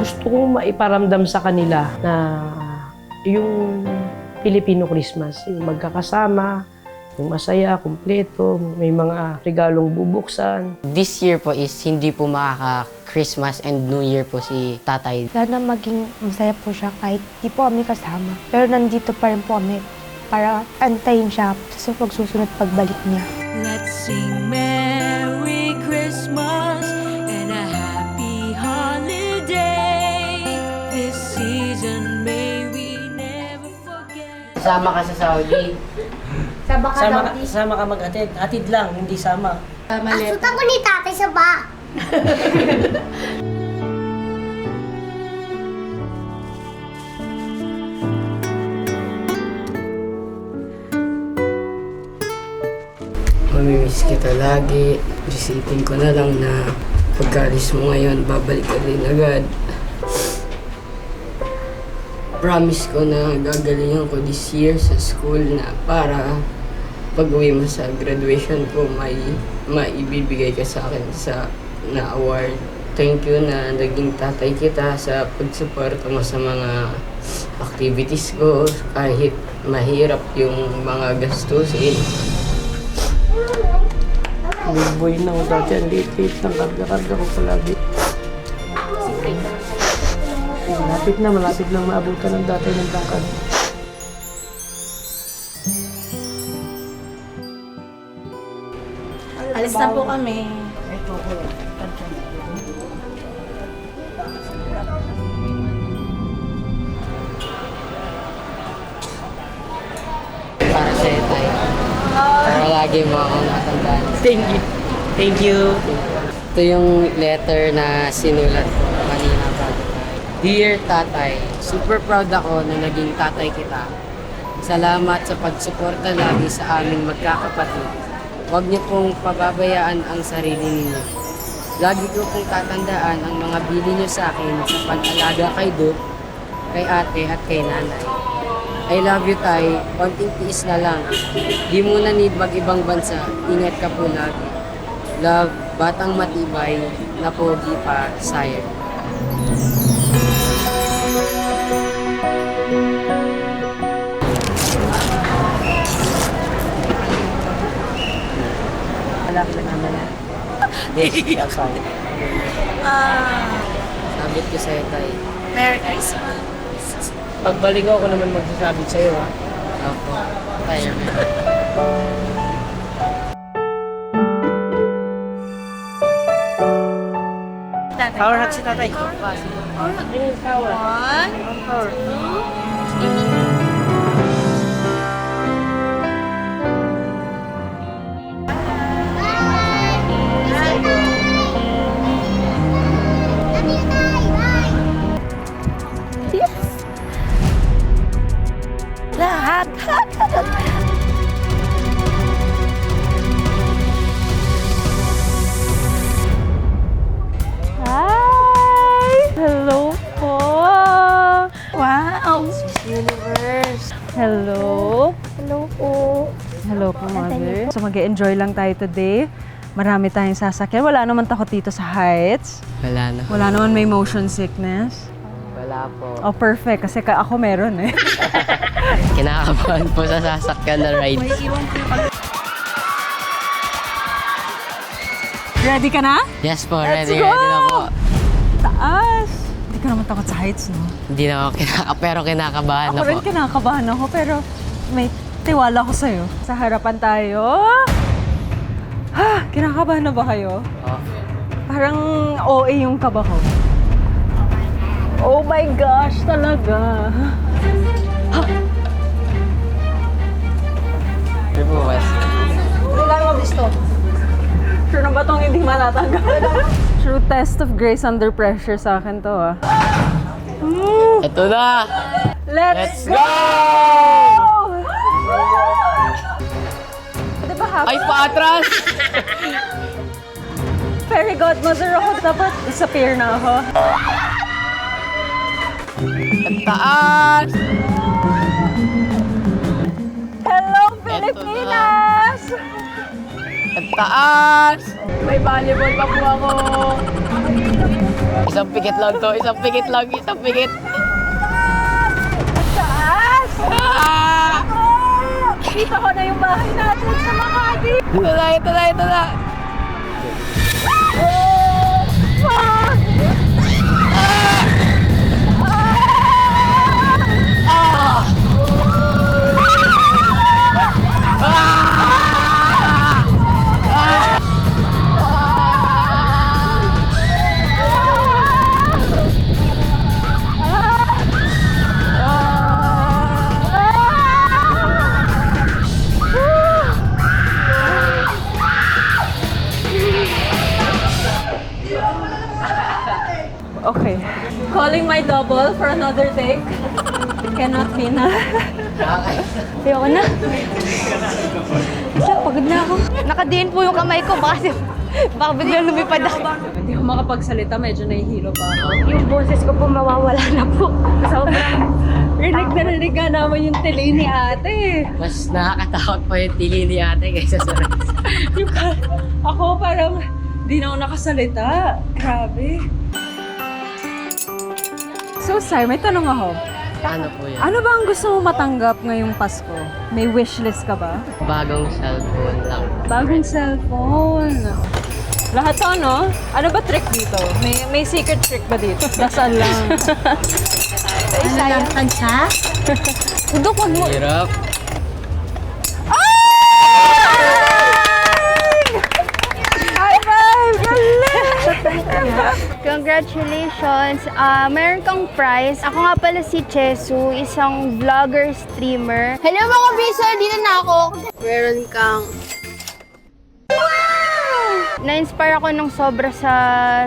gusto kong maiparamdam sa kanila na yung Filipino Christmas, yung magkakasama, yung masaya, kumpleto, may mga regalong bubuksan. This year po is hindi po makaka-Christmas and New Year po si tatay. Sana maging masaya po siya kahit di po kami kasama. Pero nandito pa rin po kami para antayin siya sa pagsusunod pagbalik niya. Let's sing Merry Christmas and a Happy Holiday. This season may we never forget. Kasama ka sa Saudi. Sama ka mag-atid. Atid lang, hindi sama. Asutan ko ni tatay sa ba? Mamimiss kita lagi. Isipin ko na lang na pagkalis mo ngayon, babalik ka rin agad. Promise ko na gagalingan ko this year sa school na para pag-uwi mo sa graduation ko, may maibibigay ka sa akin na award. Thank you na naging tatay kita sa pagsuporta mo sa mga activities ko kahit mahirap yung mga gastusin. Big boy na ako dati, ang liit-liit ng karga-karga ko palagi. Malapit na maabutan ng dati ng tangkad. Alis na po kami. Para sa'yo tayo. Para lagi mo akong natandaan. Thank you. Thank you. Ito yung letter na sinulat ko kanina bago tayo. Dear Tatay, super proud ako na naging tatay kita. Salamat sa pagsuporta lagi sa aming magkakapatid. Huwag niyo pong pababayaan ang sarili ninyo. Lagi ko pong tatandaan ang mga bili niyo sa akin sa pag-alaga kay Duke, kay ate at kay nanay. I love you, Tay. Konting tiis na lang. Di mo na need mag-ibang bansa. Ingat ka po lagi. Love, batang matibay, na pogi pa, sire. Malapit naman na. Yes, outside. Sabit ko sa'yo, Tay. Merry Christmas. Pagbalik ko naman magsasabi sa'yo, ha? Opo. Tayo. Power hug si tatay. Hi! Hello po! Wow! Universe! Hello! Hello po! Hello po, Mother. So mag-enjoy lang tayo today. Marami tayong sasakyan. Wala naman takot dito sa heights. Wala na. Wala naman may motion sickness. Wala po. Oh, perfect. Kasi ako meron eh. Kinakabahan po sa sasakyan na ride. Ready ka na? Yes po, Let's ready go! na po. Taas! Hindi ka naman takot sa heights, no? Hindi na ako pero kinakabahan na Ako po. rin kinakabahan ako, pero may tiwala ko sa'yo. Sa harapan tayo. Ha! Kinakabahan na ba kayo? Oh. Parang OA yung kaba ko. Oh my gosh, talaga. Ha! Ano po, Wes? Kailangan mo gusto. Sure na ba itong hindi matatanggal? True test of grace under pressure sa akin to, ah. Ito na! Let's go! Di ba happy? Ay, paatras! Fairy godmother ako. Dapat disappear na ako. Ang taas! Hello, Pilipinas! Ang taas! May volleyball pa po ako! Isang pikit lang to, isang pikit lang, isang pikit. Taas! Ah! Kita ko na yung bahay natin sa Makati. Ito na, ito na, ito na. Okay. Calling my double for another take. Cannot be na. Ayoko na. Siya, pagod na ako. Nakadiin po yung kamay ko. Baka biglang lumipad ako. Hindi ako makapagsalita, medyo nahihilo pa ako. Yung boses ko po mawawala na po. Sobrang rinig nga naman yung tili ni ate. Mas nakakatakot pa yung tili ni ate kaysa sa rest. Ako parang di na ako nakasalita. Grabe. So, Sai, may tanong ako. Ano po yan? Ano ba ang gusto mo matanggap ngayong Pasko? May wishlist ka ba? Bagong cellphone lang. Bagong cellphone. Lahat to, no? Ano ba trick dito? May secret trick ba dito? Dasal lang. Ano lang, tansya? Udok, wag mo. Hirap. High five! Galing! Congratulations! Meron kang prize. Ako nga pala si Chesu, isang vlogger, streamer. Hello mga biso! Dito na ako! Meron kang... Na-inspire ako ng sobra sa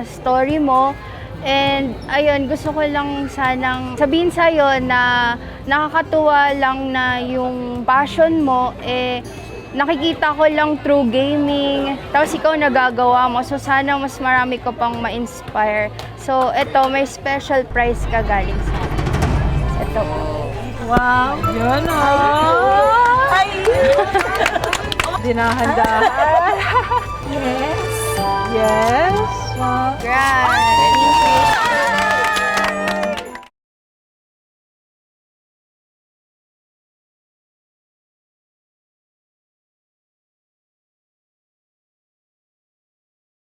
story mo. And ayun, gusto ko lang sanang sabihin sa'yo na nakakatuwa lang na yung passion mo, nakikita ko lang through gaming, tapos ikaw nagagawa mo. So sana mas marami ko pang ma-inspire. So eto, may special prize ka galing sa akin. Eto po. Wow! Yan ah! Ay! Dinahandahan. Yes. Yes! Wow. Congrats! Thank you.